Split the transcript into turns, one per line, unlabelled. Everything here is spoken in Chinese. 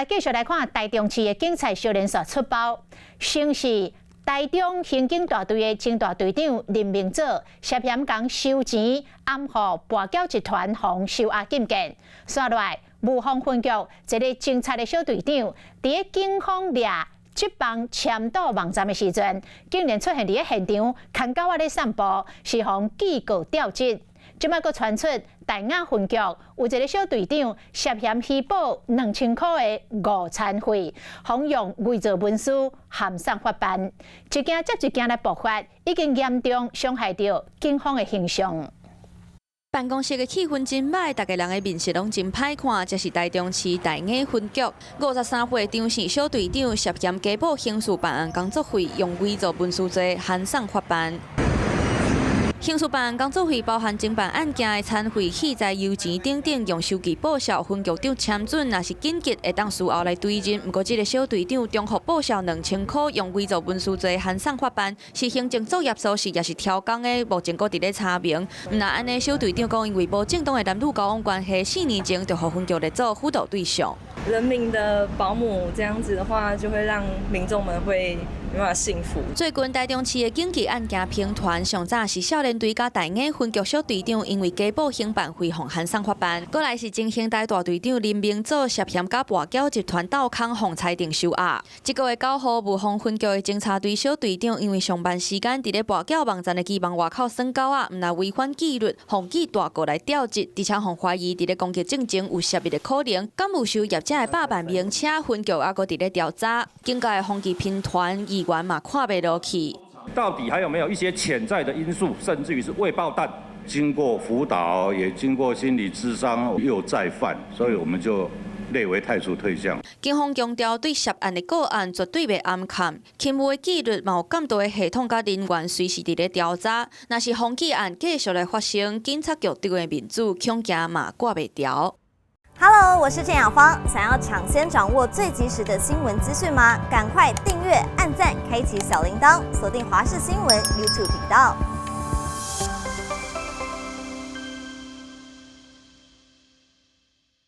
来继续来看台中市的警察小连所出包，先是台中刑警大队的警大队长林明祖涉嫌将收钱暗号跋筊集团防收押禁见，刷落来武丰分局一个警察的小队长，伫警方掠这帮签到网站的时阵，竟然出现伫现场看狗仔咧散步，是防记告调职。即摆佫传出大雅分局有一个小队长涉嫌虚报2000块的误餐费，妨用伪造文书函送法办，一件接一件来爆发，已经严重伤害到警方的形象。
办公室的气氛真歹，大家人的面色拢真歹看。这是台中市大雅分局53岁张姓小队长涉嫌假报刑事办案工作费，用伪造文书罪函送法办。刑事办案工作费包含侦办案件的餐费、器材、油钱等等，用收据报销。分局长签准，若是紧急会当事后来对认。不过，这个小队长中途报销2000块，用伪造文书罪函送法办，是行政作业疏失，也是超工的。目前佫伫咧查明。那安尼，小队长讲因为无正当的男女交往关系，4年前就互分局来做辅导对象。
人民的保姆这样子的话，就会让民众们会没办法幸福。
最近台中市的警局案件频传，上早是少年队甲大雅分局小队长因为假报刑办费互函送法办，过来是前刑大大队长林明祖涉嫌甲跋筊集团斗空互裁定收押。这个月9号，武丰分局的警察队小队长因为上班时间伫咧跋筊网站的机房外口耍狗仔，毋但违反纪律，互记大过来调职，而且互怀疑伫咧攻击正前有涉入的可能，敢有收业者的8万名车，分局还佫伫咧调查。警界的风纪频传，议员嘛看袂落去。
到底还有没有一些潜在的因素，甚至于是未爆弹？经过辅导，也经过心理咨商，又再犯，所以我们就列为汰除退项。
警方强调，对涉案的个案绝对袂暗砍，勤务的纪律嘛有监督的系统甲人员随时伫咧调查。若是风纪案继续来发生，警察局长的面子恐惊嘛挂袂掉。
Hello， 我是郑雅芳。想要抢先掌握最及时的新闻资讯吗？赶快订阅、按赞、开启小铃铛，锁定华视新闻 YouTube 频道。